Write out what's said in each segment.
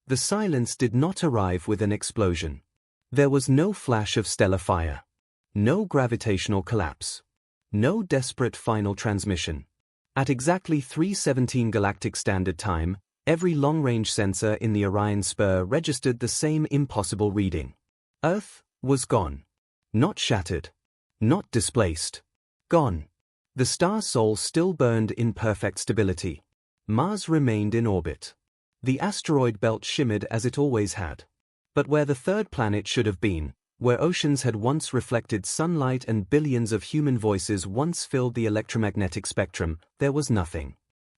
The silence did not arrive with an explosion. There was no flash of stellar fire. No gravitational collapse. No desperate final transmission. At exactly 3:17 Galactic Standard Time, every long-range sensor in the Orion spur registered the same impossible reading. Earth was gone. Not shattered. Not displaced. Gone. The star Sol still burned in perfect stability. Mars remained in orbit. The asteroid belt shimmered as it always had. But where the third planet should have been, where oceans had once reflected sunlight and billions of human voices once filled the electromagnetic spectrum, there was nothing.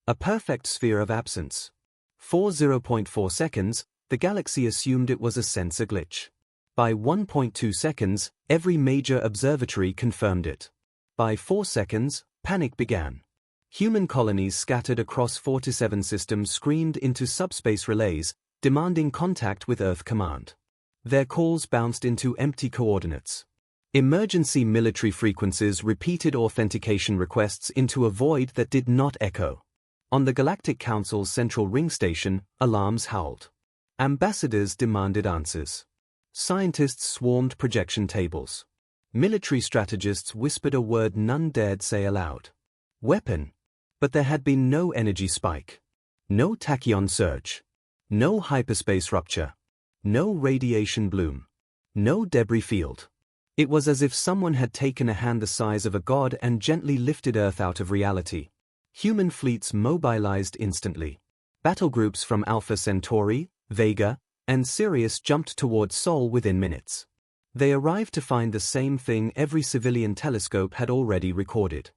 A perfect sphere of absence. For 0.4 seconds, the galaxy assumed it was a sensor glitch. By 1.2 seconds, every major observatory confirmed it. By 4 seconds, panic began. Human colonies scattered across 47 systems screamed into subspace relays, demanding contact with Earth Command. Their calls bounced into empty coordinates. Emergency military frequencies repeated authentication requests into a void that did not echo. On the Galactic Council's central ring station, alarms howled. Ambassadors demanded answers. Scientists swarmed projection tables. Military strategists whispered a word none dared say aloud. Weapon. But there had been no energy spike. No tachyon surge. No hyperspace rupture. No radiation bloom. No debris field. It was as if someone had taken a hand the size of a god and gently lifted Earth out of reality. Human fleets mobilized instantly. Battle groups from Alpha Centauri, Vega, and Sirius jumped toward Sol within minutes. They arrived to find the same thing every civilian telescope had already recorded.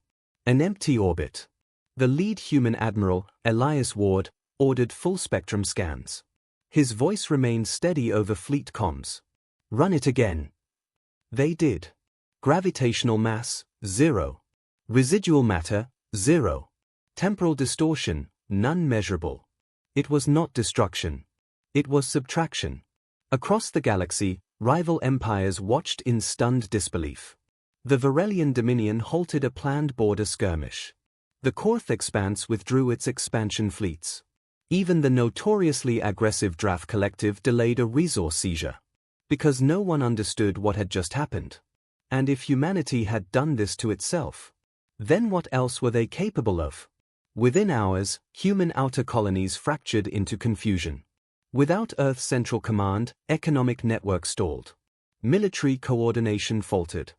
An empty orbit. The lead human admiral, Elias Ward, ordered full-spectrum scans. His voice remained steady over fleet comms. Run it again. They did. Gravitational mass, 0. Residual matter, 0. Temporal distortion, none measurable. It was not destruction. It was subtraction. Across the galaxy, rival empires watched in stunned disbelief. The Varelian Dominion halted a planned border skirmish. The Korth Expanse withdrew its expansion fleets. Even the notoriously aggressive Draft Collective delayed a resource seizure. Because no one understood what had just happened. And if humanity had done this to itself, then what else were they capable of? Within hours, human outer colonies fractured into confusion. Without Earth's central command, economic network stalled. Military coordination faltered.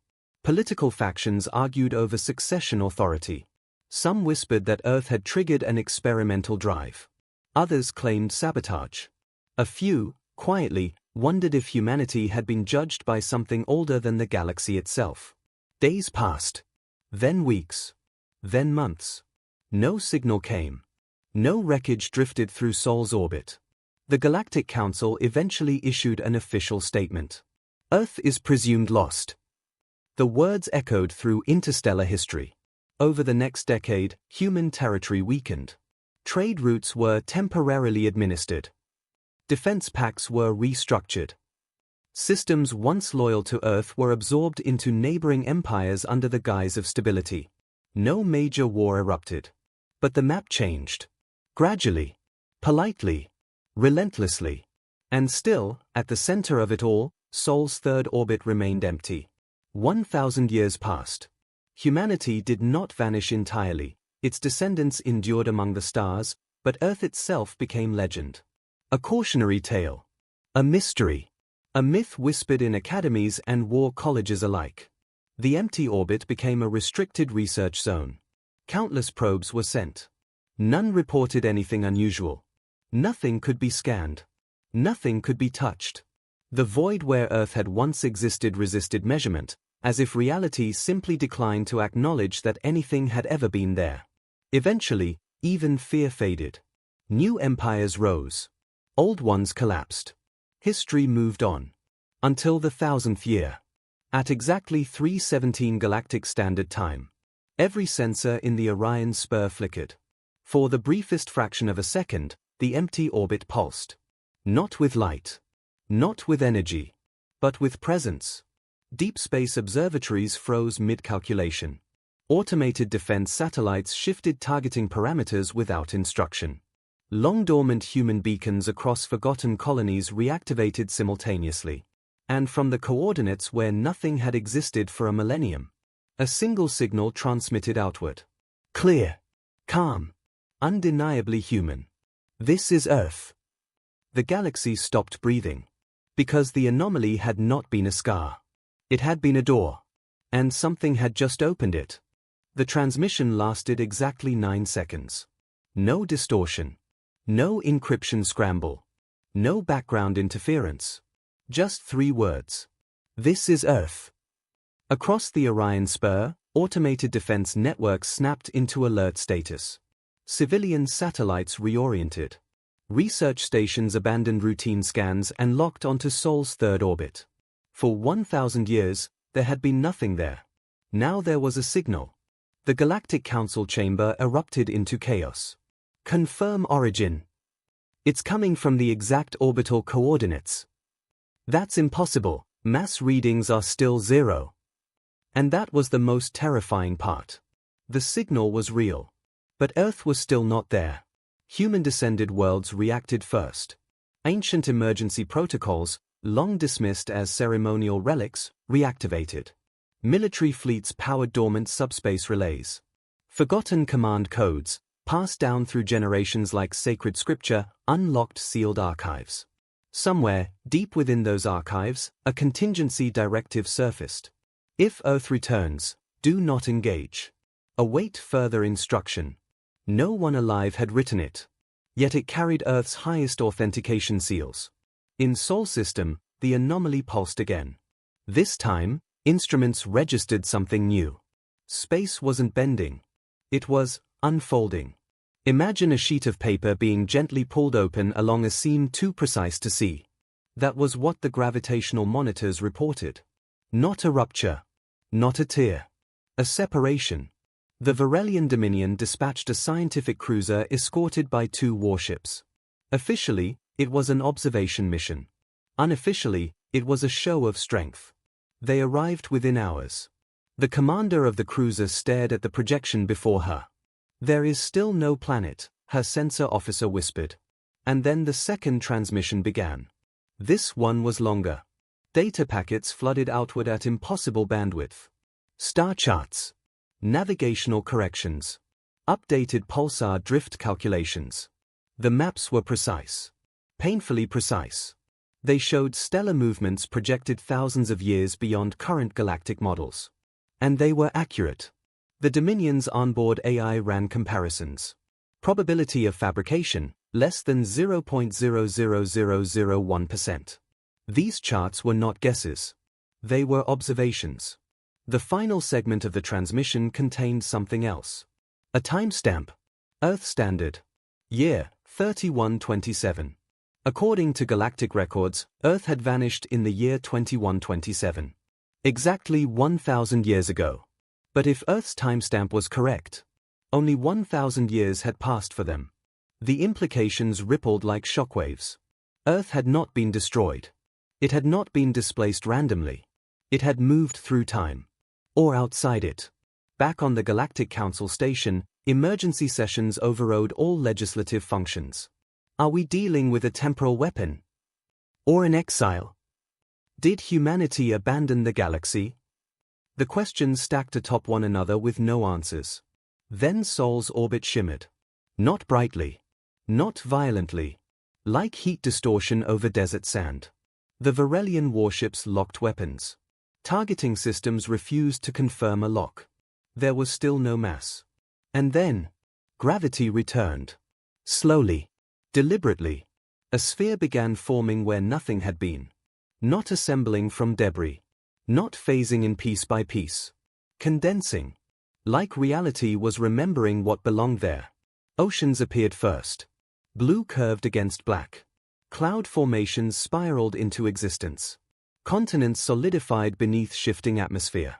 Political factions argued over succession authority. Some whispered that Earth had triggered an experimental drive. Others claimed sabotage. A few, quietly, wondered if humanity had been judged by something older than the galaxy itself. Days passed. Then weeks. Then months. No signal came. No wreckage drifted through Sol's orbit. The Galactic Council eventually issued an official statement. Earth is presumed lost. The words echoed through interstellar history. Over the next decade, human territory weakened. Trade routes were temporarily administered. Defense pacts were restructured. Systems once loyal to Earth were absorbed into neighboring empires under the guise of stability. No major war erupted. But the map changed. Gradually. Politely. Relentlessly. And still, at the center of it all, Sol's third orbit remained empty. 1,000 years passed. Humanity did not vanish entirely. Its descendants endured among the stars, but Earth itself became legend. A cautionary tale. A mystery. A myth whispered in academies and war colleges alike. The empty orbit became a restricted research zone. Countless probes were sent. None reported anything unusual. Nothing could be scanned. Nothing could be touched. The void where Earth had once existed resisted measurement, as if reality simply declined to acknowledge that anything had ever been there. Eventually, even fear faded. New empires rose. Old ones collapsed. History moved on. Until the 1,000th year. At exactly 3:17 Galactic Standard Time. Every sensor in the Orion spur flickered. For the briefest fraction of a second, the empty orbit pulsed. Not with light. Not with energy. But with presence. Deep space observatories froze mid-calculation. Automated defense satellites shifted targeting parameters without instruction. Long-dormant human beacons across forgotten colonies reactivated simultaneously. And from the coordinates where nothing had existed for a millennium, a single signal transmitted outward. Clear. Calm. Undeniably human. This is Earth. The galaxy stopped breathing. Because the anomaly had not been a scar. It had been a door. And something had just opened it. The transmission lasted exactly 9 seconds. No distortion. No encryption scramble. No background interference. Just 3 words. This is Earth. Across the Orion Spur, automated defense networks snapped into alert status. Civilian satellites reoriented. Research stations abandoned routine scans and locked onto Sol's third orbit. For 1,000 years, there had been nothing there. Now there was a signal. The Galactic Council chamber erupted into chaos. Confirm origin. It's coming from the exact orbital coordinates. That's impossible. Mass readings are still 0. And that was the most terrifying part. The signal was real. But Earth was still not there. Human-descended worlds reacted first. Ancient emergency protocols, long dismissed as ceremonial relics, reactivated. Military fleets powered dormant subspace relays. Forgotten command codes, passed down through generations like sacred scripture, unlocked sealed archives. Somewhere, deep within those archives, a contingency directive surfaced. If Earth returns, do not engage. Await further instruction. No one alive had written it. Yet it carried Earth's highest authentication seals. In Sol system, the anomaly pulsed again. This time, instruments registered something new. Space wasn't bending. It was unfolding. Imagine a sheet of paper being gently pulled open along a seam too precise to see. That was what the gravitational monitors reported. Not a rupture. Not a tear. A separation. The Varelian Dominion dispatched a scientific cruiser escorted by 2 warships. Officially, it was an observation mission. Unofficially, it was a show of strength. They arrived within hours. The commander of the cruiser stared at the projection before her. There is still no planet, her sensor officer whispered. And then the second transmission began. This one was longer. Data packets flooded outward at impossible bandwidth. Star charts. Navigational corrections. Updated pulsar drift calculations. The maps were precise. Painfully precise. They showed stellar movements projected thousands of years beyond current galactic models. And they were accurate. The Dominion's onboard AI ran comparisons. Probability of fabrication, less than 0.00001%. These charts were not guesses. They were observations. The final segment of the transmission contained something else. A timestamp. Earth Standard. Year, 3127. According to galactic records, Earth had vanished in the year 2127. Exactly 1,000 years ago. But if Earth's timestamp was correct, only 1,000 years had passed for them. The implications rippled like shockwaves. Earth had not been destroyed. It had not been displaced randomly. It had moved through time. Or outside it. Back on the Galactic Council station, emergency sessions overrode all legislative functions. Are we dealing with a temporal weapon? Or an exile? Did humanity abandon the galaxy? The questions stacked atop one another with no answers. Then Sol's orbit shimmered. Not brightly. Not violently. Like heat distortion over desert sand. The Varelian warships locked weapons. Targeting systems refused to confirm a lock. There was still no mass. And then, gravity returned. Slowly. Deliberately. A sphere began forming where nothing had been. Not assembling from debris. Not phasing in piece by piece. Condensing. Like reality was remembering what belonged there. Oceans appeared first. Blue curved against black. Cloud formations spiraled into existence. Continents solidified beneath shifting atmosphere.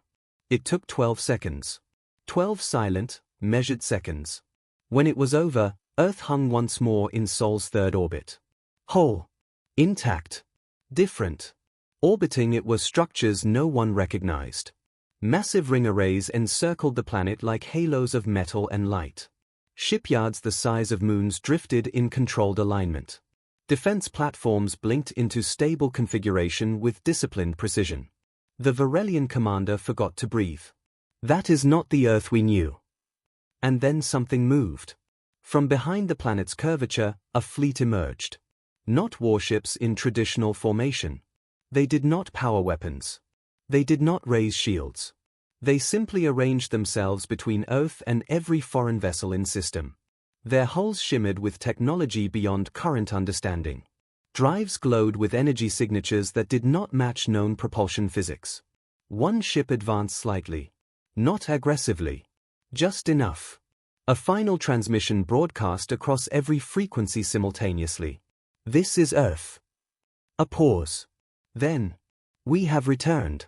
It took 12 seconds. 12 silent, measured seconds. When it was over, Earth hung once more in Sol's third orbit. Whole. Intact. Different. Orbiting it were structures no one recognized. Massive ring arrays encircled the planet like halos of metal and light. Shipyards the size of moons drifted in controlled alignment. Defense platforms blinked into stable configuration with disciplined precision. The Varelian commander forgot to breathe. That is not the Earth we knew. And then something moved. From behind the planet's curvature, a fleet emerged. Not warships in traditional formation. They did not power weapons. They did not raise shields. They simply arranged themselves between Earth and every foreign vessel in system. Their hulls shimmered with technology beyond current understanding. Drives glowed with energy signatures that did not match known propulsion physics. One ship advanced slightly. Not aggressively. Just enough. A final transmission broadcast across every frequency simultaneously. This is Earth. A pause. Then, we have returned.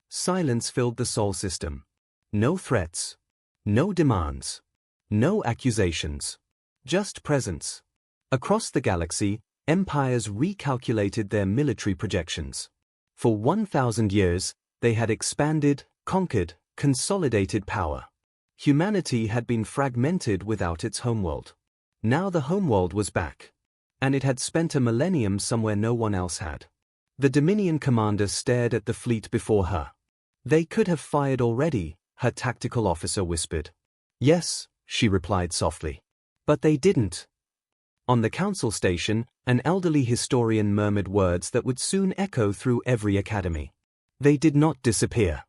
Silence filled the Sol system. No threats. No demands. No accusations. Just presence. Across the galaxy, empires recalculated their military projections. For 1,000 years, they had expanded, conquered, consolidated power. Humanity had been fragmented without its homeworld. Now the homeworld was back. And it had spent a millennium somewhere no one else had. The Dominion commander stared at the fleet before her. They could have fired already, her tactical officer whispered. Yes, she replied softly. But they didn't. On the council station, an elderly historian murmured words that would soon echo through every academy. They did not disappear.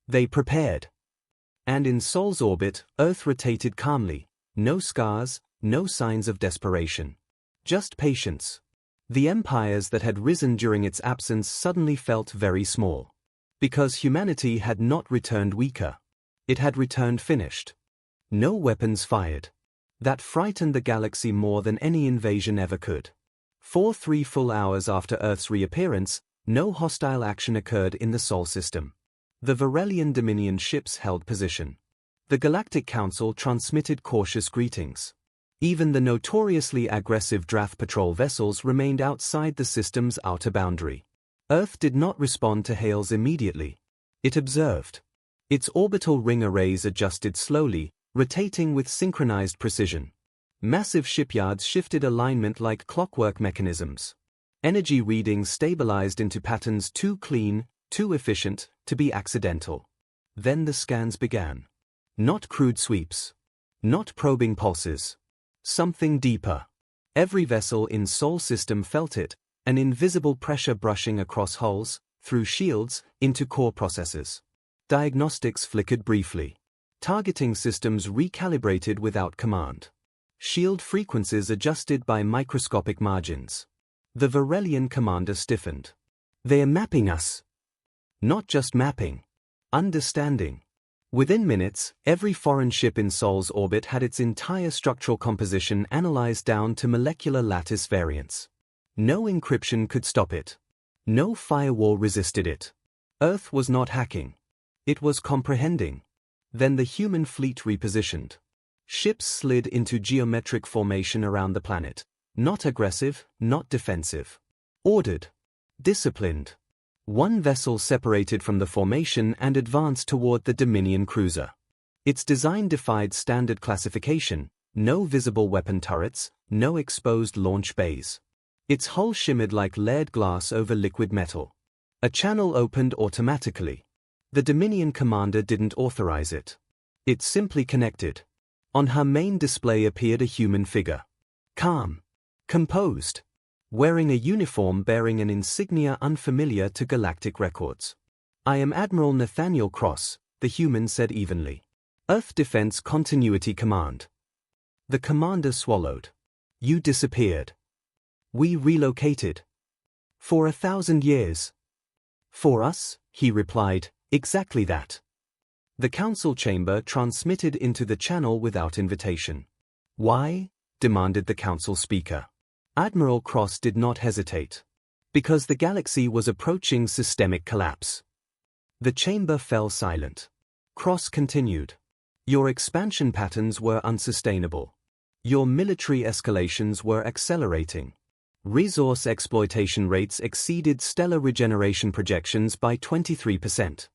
They prepared. And in Sol's orbit, Earth rotated calmly. No scars, no signs of desperation. Just patience. The empires that had risen during its absence suddenly felt very small. Because humanity had not returned weaker. It had returned finished. No weapons fired. That frightened the galaxy more than any invasion ever could. For 3 full hours after Earth's reappearance, no hostile action occurred in the Sol system. The Varelian Dominion ships held position. The Galactic Council transmitted cautious greetings. Even the notoriously aggressive Drath patrol vessels remained outside the system's outer boundary. Earth did not respond to hails immediately. It observed. Its orbital ring arrays adjusted slowly, rotating with synchronized precision. Massive shipyards shifted alignment like clockwork mechanisms. Energy readings stabilized into patterns too clean, too efficient, to be accidental. Then the scans began. Not crude sweeps. Not probing pulses. Something deeper. Every vessel in Sol system felt it, an invisible pressure brushing across hulls, through shields, into core processors. Diagnostics flickered briefly. Targeting systems recalibrated without command. Shield frequencies adjusted by microscopic margins. The Varelian commander stiffened. They are mapping us. Not just mapping. Understanding. Within minutes, every foreign ship in Sol's orbit had its entire structural composition analyzed down to molecular lattice variants. No encryption could stop it. No firewall resisted it. Earth was not hacking. It was comprehending. Then the human fleet repositioned. Ships slid into geometric formation around the planet. Not aggressive, not defensive. Ordered. Disciplined. One vessel separated from the formation and advanced toward the Dominion cruiser. Its design defied standard classification, no visible weapon turrets, no exposed launch bays. Its hull shimmered like layered glass over liquid metal. A channel opened automatically. The Dominion commander didn't authorize it. It simply connected. On her main display appeared a human figure. Calm. Composed. Wearing a uniform bearing an insignia unfamiliar to galactic records. I am Admiral Nathaniel Cross, the human said evenly. Earth Defense Continuity Command. The commander swallowed. You disappeared. We relocated. For 1,000 years. For us, he replied, exactly that. The council chamber transmitted into the channel without invitation. Why? Demanded the council speaker. Admiral Cross did not hesitate. Because the galaxy was approaching systemic collapse. The chamber fell silent. Cross continued. Your expansion patterns were unsustainable. Your military escalations were accelerating. Resource exploitation rates exceeded stellar regeneration projections by 23%.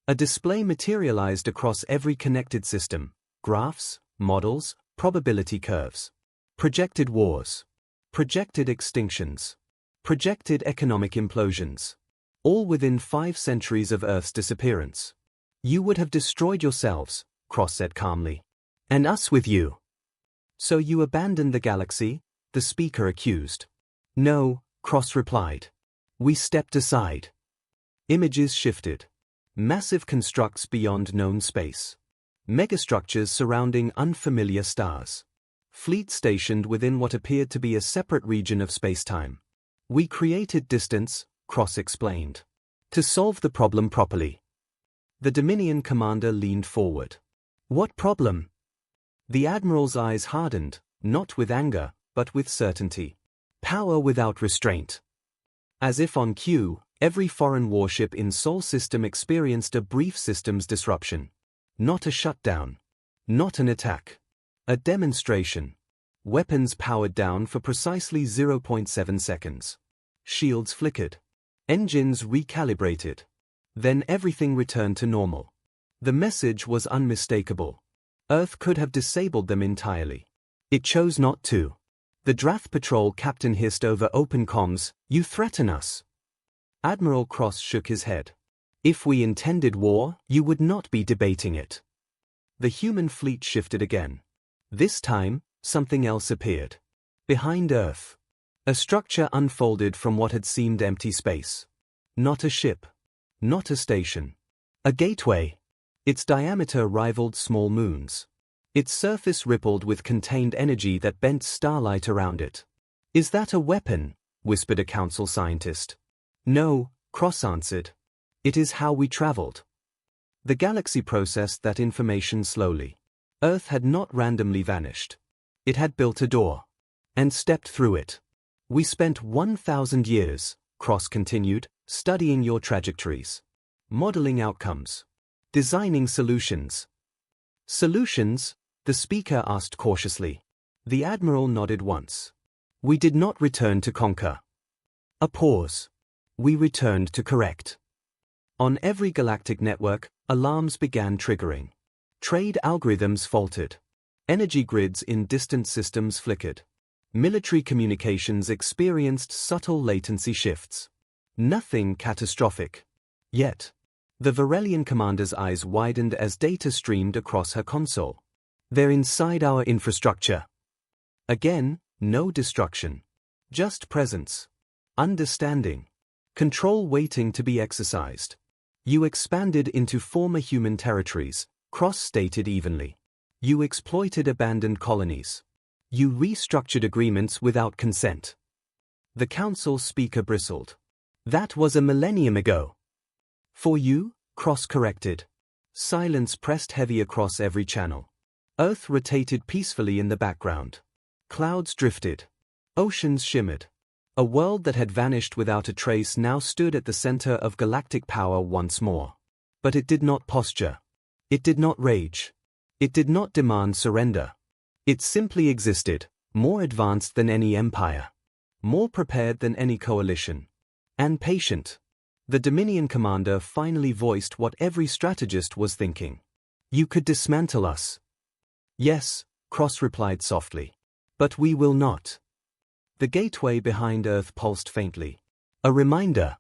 A display materialized across every connected system. Graphs, models, probability curves. Projected wars. Projected extinctions. Projected economic implosions. All within 5 centuries of Earth's disappearance. You would have destroyed yourselves, Cross said calmly. And us with you. So you abandoned the galaxy? The speaker accused. No, Cross replied. We stepped aside. Images shifted. Massive constructs beyond known space. Megastructures surrounding unfamiliar stars. Fleet stationed within what appeared to be a separate region of spacetime. We created distance, Cross explained. To solve the problem properly. The Dominion commander leaned forward. What problem? The admiral's eyes hardened, not with anger, but with certainty. Power without restraint. As if on cue, every foreign warship in Sol system experienced a brief systems disruption. Not a shutdown. Not an attack. A demonstration. Weapons powered down for precisely 0.7 seconds. Shields flickered. Engines recalibrated. Then everything returned to normal. The message was unmistakable. Earth could have disabled them entirely. It chose not to. The Drath Patrol captain hissed over open comms, "You threaten us." Admiral Cross shook his head. If we intended war, you would not be debating it. The human fleet shifted again. This time, something else appeared. Behind Earth. A structure unfolded from what had seemed empty space. Not a ship. Not a station. A gateway. Its diameter rivaled small moons. Its surface rippled with contained energy that bent starlight around it. Is that a weapon? Whispered a council scientist. No, Cross answered. It is how we traveled. The galaxy processed that information slowly. Earth had not randomly vanished. It had built a door. And stepped through it. We spent 1,000 years, Cross continued, studying your trajectories. Modeling outcomes. Designing solutions. Solutions? The speaker asked cautiously. The admiral nodded once. We did not return to conquer. A pause. We returned to correct. On every galactic network, alarms began triggering. Trade algorithms faltered. Energy grids in distant systems flickered. Military communications experienced subtle latency shifts. Nothing catastrophic. Yet, the Varelian commander's eyes widened as data streamed across her console. They're inside our infrastructure. Again, no destruction. Just presence. Understanding. Control waiting to be exercised. You expanded into former human territories, Cross stated evenly. You exploited abandoned colonies. You restructured agreements without consent. The council speaker bristled. That was a millennium ago. For you, Cross corrected. Silence pressed heavy across every channel. Earth rotated peacefully in the background. Clouds drifted. Oceans shimmered. A world that had vanished without a trace now stood at the center of galactic power once more. But it did not posture. It did not rage. It did not demand surrender. It simply existed, more advanced than any empire. More prepared than any coalition. And patient. The Dominion commander finally voiced what every strategist was thinking. You could dismantle us. Yes, Cross replied softly. But we will not. The gateway behind Earth pulsed faintly. A reminder.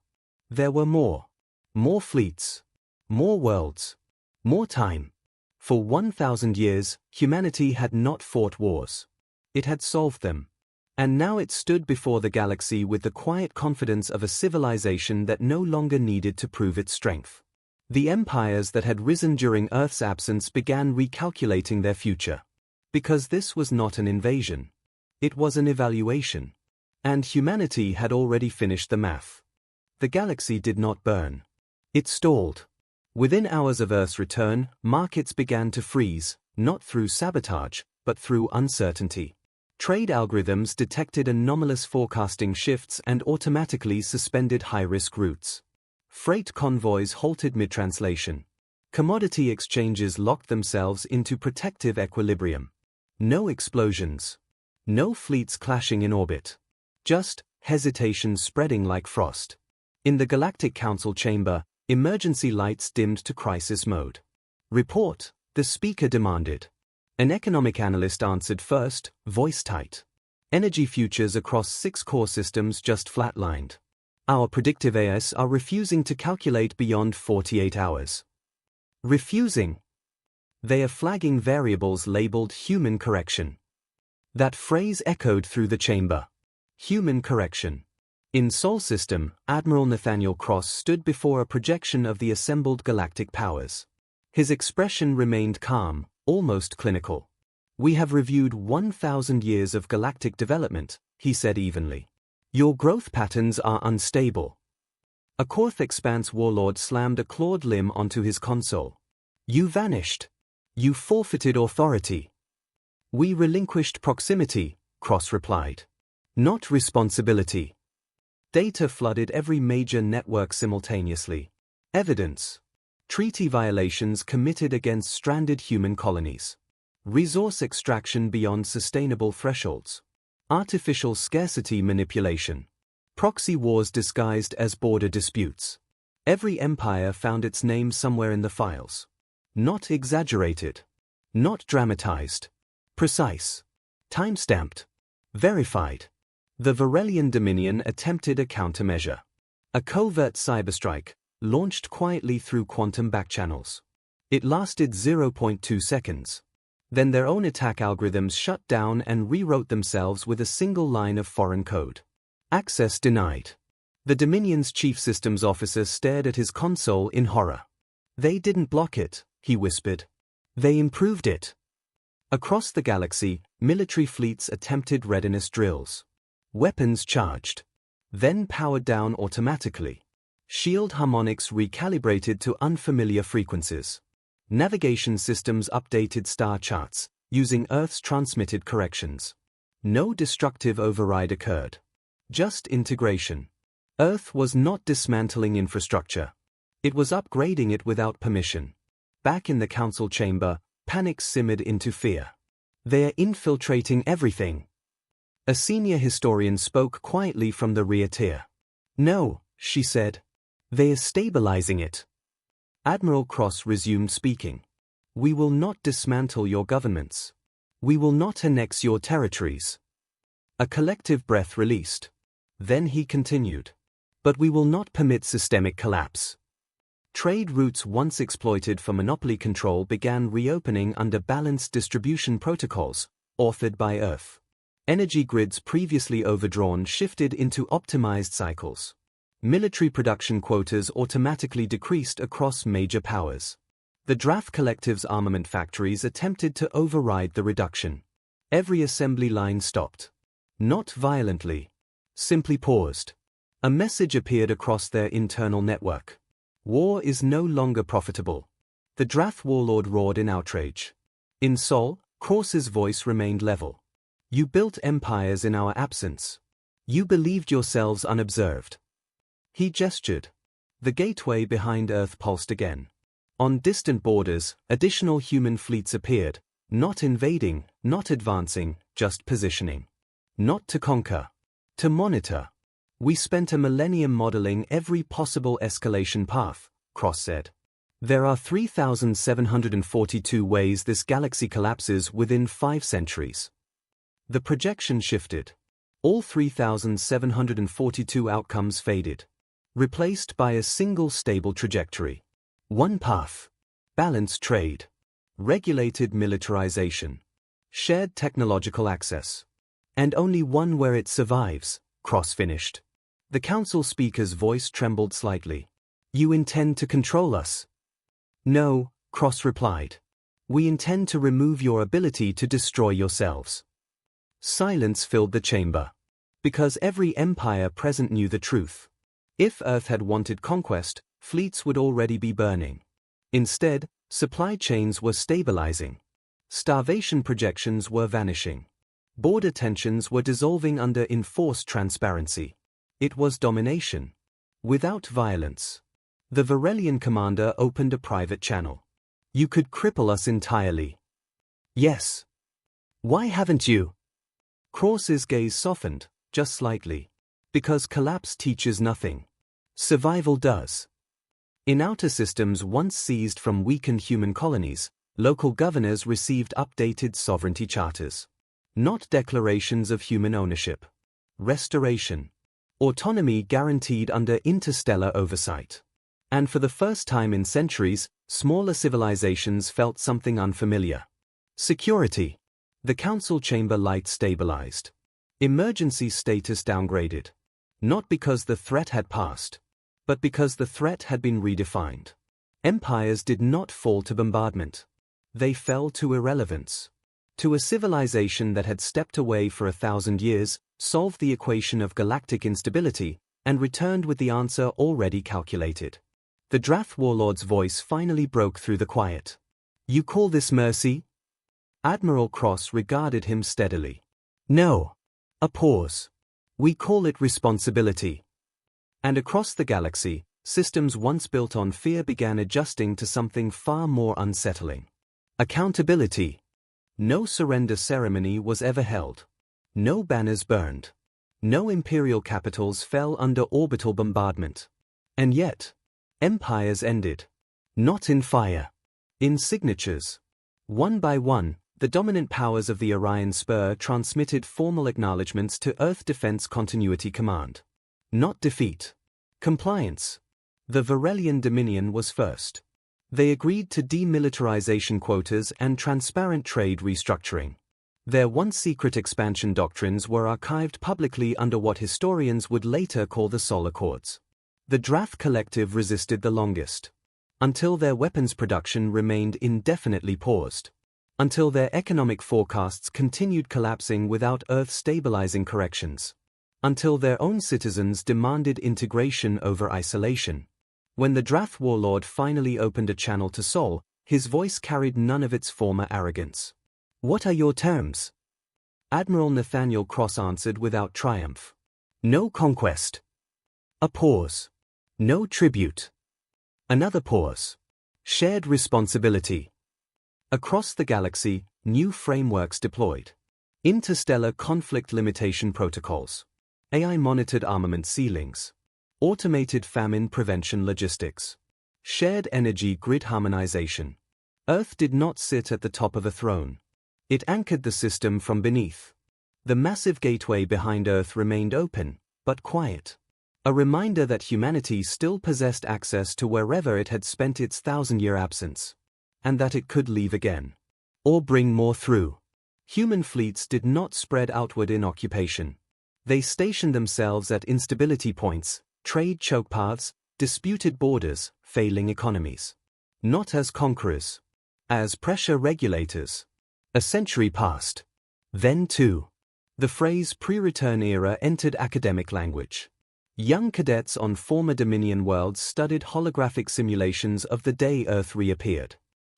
There were more. More fleets. More worlds. More time. For 1,000 years, humanity had not fought wars. It had solved them. And now it stood before the galaxy with the quiet confidence of a civilization that no longer needed to prove its strength. The empires that had risen during Earth's absence began recalculating their future. Because this was not an invasion. It was an evaluation. And humanity had already finished the math. The galaxy did not burn. It stalled. Within hours of Earth's return, markets began to freeze, not through sabotage, but through uncertainty. Trade algorithms detected anomalous forecasting shifts and automatically suspended high-risk routes. Freight convoys halted mid-translation. Commodity exchanges locked themselves into protective equilibrium. No explosions. No fleets clashing in orbit. Just hesitation spreading like frost. In the Galactic Council chamber, emergency lights dimmed to crisis mode. Report, the speaker demanded. An economic analyst answered first, voice tight. Energy futures across 6 core systems just flatlined. Our predictive AIs are refusing to calculate beyond 48 hours. Refusing. They are flagging variables labeled human correction. That phrase echoed through the chamber. Human correction. In Sol System, Admiral Nathaniel Cross stood before a projection of the assembled galactic powers. His expression remained calm, almost clinical. "We have reviewed 1,000 years of galactic development," he said evenly. "Your growth patterns are unstable." A Korth Expanse warlord slammed a clawed limb onto his console. "You vanished. You forfeited authority." "We relinquished proximity," Cross replied. "Not responsibility." Data flooded every major network simultaneously. Evidence. Treaty violations committed against stranded human colonies. Resource extraction beyond sustainable thresholds. Artificial scarcity manipulation. Proxy wars disguised as border disputes. Every empire found its name somewhere in the files. Not exaggerated. Not dramatized. Precise. Time-stamped. Verified. The Varelian Dominion attempted a countermeasure. A covert cyberstrike, launched quietly through quantum backchannels. It lasted 0.2 seconds. Then their own attack algorithms shut down and rewrote themselves with a single line of foreign code. Access denied. The Dominion's chief systems officer stared at his console in horror. "They didn't block it," he whispered. "They improved it." Across the galaxy, military fleets attempted readiness drills. Weapons charged. Then powered down automatically. Shield harmonics recalibrated to unfamiliar frequencies. Navigation systems updated star charts, using Earth's transmitted corrections. No destructive override occurred. Just integration. Earth was not dismantling infrastructure. It was upgrading it without permission. Back in the council chamber, panic simmered into fear. "They are infiltrating everything." A senior historian spoke quietly from the rear tier. "No," she said. "They are stabilizing it." Admiral Cross resumed speaking. "We will not dismantle your governments. We will not annex your territories." A collective breath released. Then he continued. "But we will not permit systemic collapse." Trade routes once exploited for monopoly control began reopening under balanced distribution protocols, authored by Earth. Energy grids previously overdrawn shifted into optimized cycles. Military production quotas automatically decreased across major powers. The Draft Collective's armament factories attempted to override the reduction. Every assembly line stopped. Not violently. Simply paused. A message appeared across their internal network. "War is no longer profitable." The Drath warlord roared in outrage. In Sol, Cross's voice remained level. "You built empires in our absence. You believed yourselves unobserved." He gestured. The gateway behind Earth pulsed again. On distant borders, additional human fleets appeared, not invading, not advancing, just positioning. Not to conquer. To monitor. "We spent a millennium modeling every possible escalation path," Cross said. "There are 3,742 ways this galaxy collapses within 5 centuries. The projection shifted. All 3,742 outcomes faded. Replaced by a single stable trajectory. One path. Balanced trade. Regulated militarization. Shared technological access. And only one where it survives," Cross finished. The council speaker's voice trembled slightly. "You intend to control us?" "No," Cross replied. "We intend to remove your ability to destroy yourselves." Silence filled the chamber. Because every empire present knew the truth. If Earth had wanted conquest, fleets would already be burning. Instead, supply chains were stabilizing. Starvation projections were vanishing. Border tensions were dissolving under enforced transparency. It was domination. Without violence. The Varelian commander opened a private channel. "You could cripple us entirely." "Yes." "Why haven't you?" Cross's gaze softened, just slightly. "Because collapse teaches nothing. Survival does." In outer systems once seized from weakened human colonies, Local governors received updated sovereignty charters. Not declarations of human ownership. Restoration. Autonomy guaranteed under interstellar oversight. And for the first time in centuries, smaller civilizations felt something unfamiliar. Security. The council chamber light stabilized. Emergency status downgraded. Not because the threat had passed, but because the threat had been redefined. Empires did not fall to bombardment. They fell to irrelevance. To a civilization that had stepped away for 1,000 years, solved the equation of galactic instability, and returned with the answer already calculated. The Drath warlord's voice finally broke through the quiet. "You call this mercy?" Admiral Cross regarded him steadily. "No." A pause. "We call it responsibility." And across the galaxy, systems once built on fear began adjusting to something far more unsettling. Accountability. No surrender ceremony was ever held. No banners burned. No imperial capitals fell under orbital bombardment. And yet, empires ended. Not in fire. In signatures. One by one, the dominant powers of the Orion Spur transmitted formal acknowledgements to Earth Defense Continuity Command. Not defeat. Compliance. The Varelian Dominion was first. They agreed to demilitarization quotas and transparent trade restructuring. Their once secret expansion doctrines were archived publicly under what historians would later call the Sol Accords. The Drath Collective resisted the longest. Until their weapons production remained indefinitely paused. Until their economic forecasts continued collapsing without Earth-stabilizing corrections. Until their own citizens demanded integration over isolation. When the Drath warlord finally opened a channel to Sol, his voice carried none of its former arrogance. "What are your terms?" Admiral Nathaniel Cross answered without triumph. "No conquest." A pause. "No tribute." Another pause. "Shared responsibility." Across the galaxy, new frameworks deployed. Interstellar conflict limitation protocols. AI-monitored armament ceilings. Automated famine prevention logistics. Shared energy grid harmonization. Earth did not sit at the top of a throne. It anchored the system from beneath. The massive gateway behind Earth remained open, but quiet. A reminder that humanity still possessed access to wherever it had spent its 1,000-year absence. And that it could leave again. Or bring more through. Human fleets did not spread outward in occupation. They stationed themselves at instability points, trade choke paths, disputed borders, failing economies. Not as conquerors. As pressure regulators. A century passed. Then too. The phrase pre-return era entered academic language. Young cadets on former Dominion worlds studied holographic simulations of the day Earth reappeared.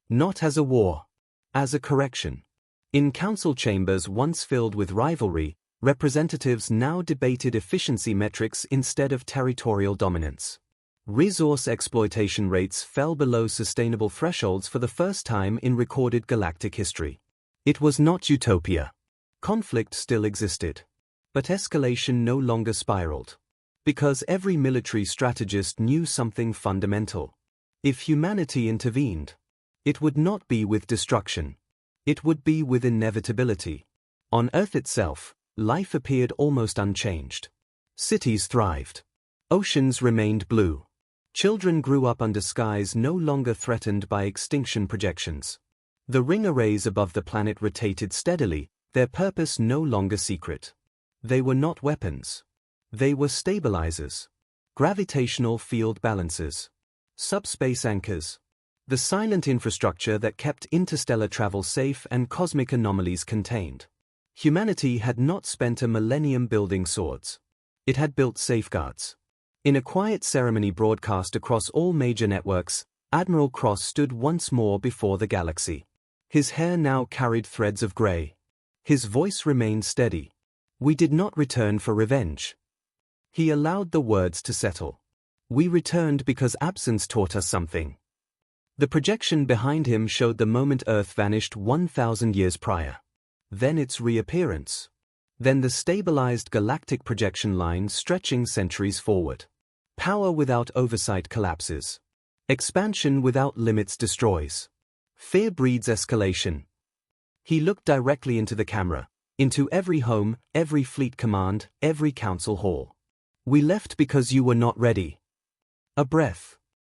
Not as a war. As a correction. In council chambers once filled with rivalry, representatives now debated efficiency metrics instead of territorial dominance. Resource exploitation rates fell below sustainable thresholds for the first time in recorded galactic history. It was not utopia. Conflict still existed. But escalation no longer spiraled. Because every military strategist knew something fundamental. If humanity intervened, it would not be with destruction. It would be with inevitability. On Earth itself, life appeared almost unchanged. Cities thrived. Oceans remained blue. Children grew up under skies no longer threatened by extinction projections. The ring arrays above the planet rotated steadily, their purpose no longer secret. They were not weapons. They were stabilizers. Gravitational field balancers. Subspace anchors. The silent infrastructure that kept interstellar travel safe and cosmic anomalies contained. Humanity had not spent a millennium building swords. It had built safeguards. In a quiet ceremony broadcast across all major networks, Admiral Cross stood once more before the galaxy. His hair now carried threads of gray. His voice remained steady. "We did not return for revenge." He allowed the words to settle. "We returned because absence taught us something." The projection behind him showed the moment Earth vanished 1,000 years prior. Then its reappearance. Then the stabilized galactic projection line stretching centuries forward. Power without oversight collapses. Expansion without limits destroys. Fear breeds escalation. He looked directly into the camera, into every home, every fleet command, every council hall. We left because you were not ready. A breath.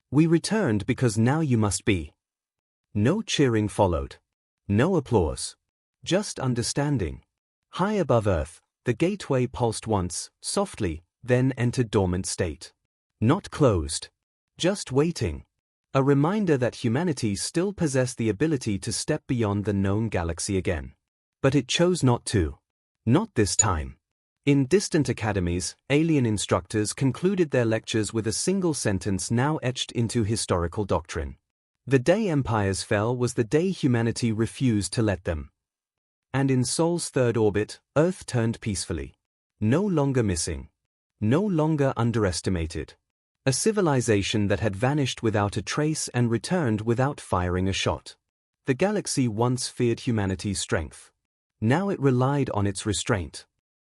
We returned because now you must be. No cheering followed. No applause. Just understanding. High above Earth, the gateway pulsed once, softly, then entered dormant state. Not closed. Just waiting. A reminder that humanity still possessed the ability to step beyond the known galaxy again. But it chose not to. Not this time. In distant academies, alien instructors concluded their lectures with a single sentence now etched into historical doctrine. The day empires fell was the day humanity refused to let them. And in Sol's third orbit, Earth turned peacefully. No longer missing. No longer underestimated. A civilization that had vanished without a trace and returned without firing a shot. The galaxy once feared humanity's strength. Now it relied on its restraint.